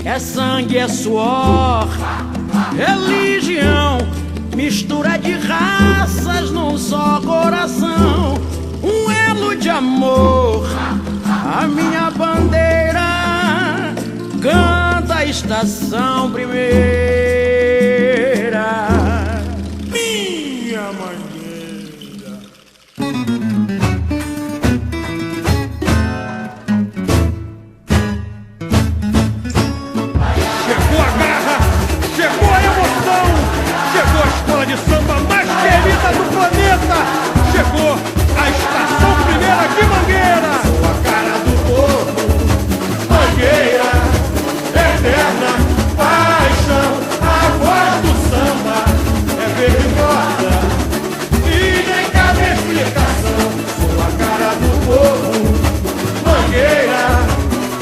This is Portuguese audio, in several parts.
É sangue, é suor, religião, mistura de raças num só coração. Um elo de amor, a minha bandeira canta a estação primeira. Minha mangueira. Chegou a garra, chegou a emoção, chegou a escola de samba mais querida do planeta, chegou a estação primeira de Mangueira. Sou a cara do povo, Mangueira, eterna paixão, a voz do samba é vergonhosa e nem cabe explicação. Sou a cara do povo, Mangueira,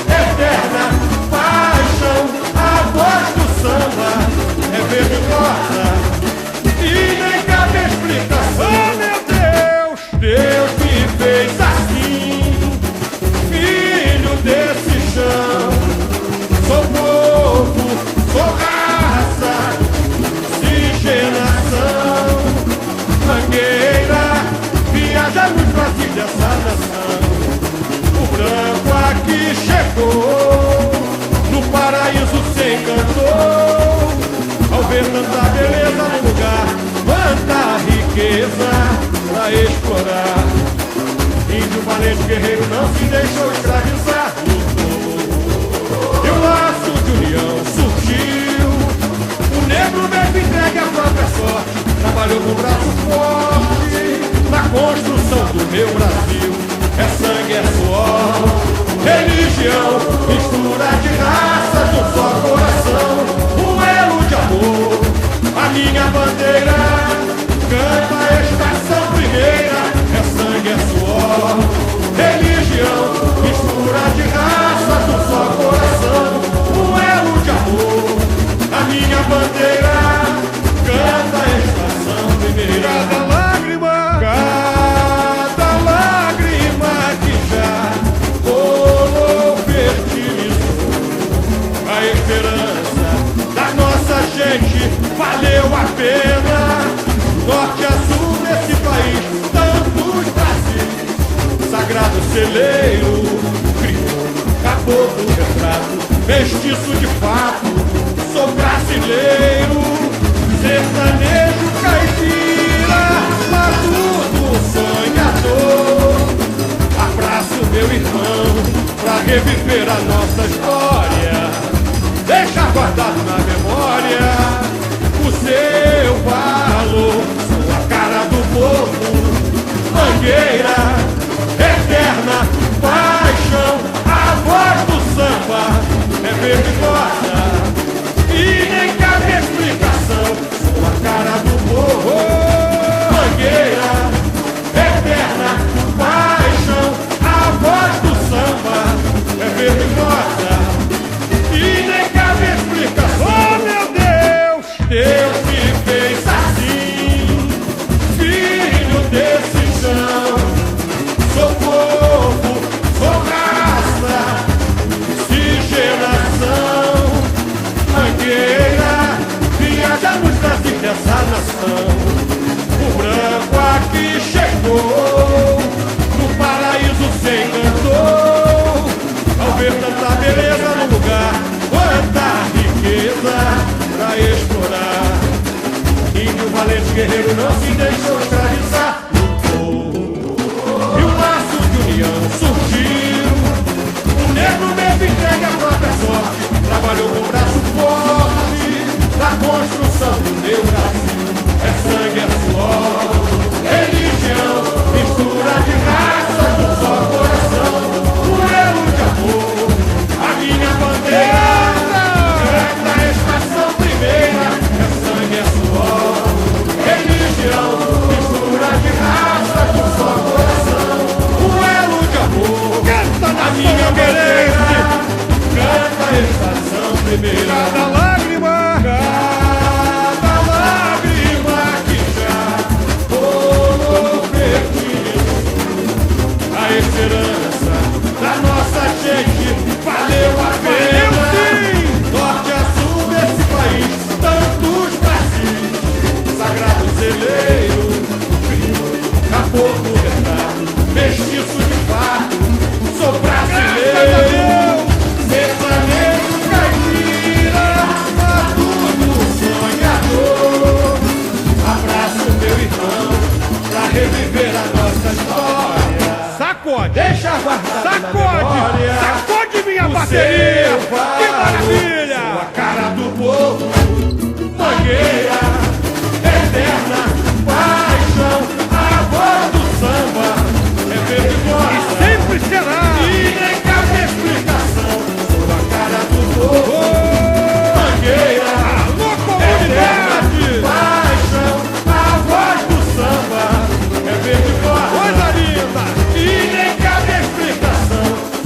eterna paixão, a voz do samba é vergonhosa e nem cabe explicação. Oh, meu Deus, Deus me fez assim, filho desse chão. Sou povo, sou raça, miscigenação. Mangueira, viajamos pra dessa nação. O branco aqui chegou, no paraíso se encantou. Ao ver tanta beleza no lugar, quanta riqueza pra explorar. Índio valente guerreiro não se deixou escravizar, lutou. E o laço de união surgiu. O negro mesmo entregue a própria sorte, trabalhou com o braço forte na construção do meu Brasil. É sangue, é suor, religião, mistura de raças num só coração. Um elo de amor, a minha bandeira canta a estação primeira. É sangue, é suor, religião, mistura de raças num só coração. Um elo de amor, a minha bandeira canta a estação primeira. Cada lágrima que já rolou fertilizou a esperança da nossa gente, valeu a pena. Norte a sul desse país, tantos Brasis, sagrado celeiro, criou, caboclo, retrato, mestiço de fato. Sou brasileiro, sertanejo, caipira, matuto, sonhador. Abraço meu irmão, pra reviver a nossa história. Deixa guardado na memória o seu valor. Sou a cara do povo, Mangueira, eterna paixão. A voz do samba é vergonhosa e nem cabe explicação. Sou a cara do povo, Mangueira, eterna paixão. A voz do samba é vergonhosa e nem cabe explicação. Oh, meu Deus, Deus me fez assim, filho desse chão. Sou povo, sou raça, miscigenação. Mangueira, viajamos pra dessa nação. O branco aqui chegou, no paraíso se encantou. Ao ver tanta beleza no lugar, quanta riqueza pra explorar. Índio valente guerreiro não se deixou escravizar, lutou. E um laço de união surgiu. O negro mesmo entregue a própria sorte, trabalhou com o braço forte na construção do meu Brasil. É sangue, é suor, religião, mistura de raça num só coração. Um elo de amor, a minha bandeira canta a estação primeira. É sangue, é suor, religião, mistura de raça num só coração. Um elo de amor, canta a minha bandeira canta a estação primeira. Cada lágrima que já rolou esperança da nossa gente valeu a pena. Norte a sul desse país, tantos Brasis, sagrado celeiro, filho, caboclo verdade, mestiço de fato, sou brasileiro, sertanejo caipira, matuto sonhador. Abraço meu irmão, pra reviver a nossa história. Sacode! Deixa guardar Sacode! Sacode minha bateria! Que maravilha! A cara do povo, Mangueira.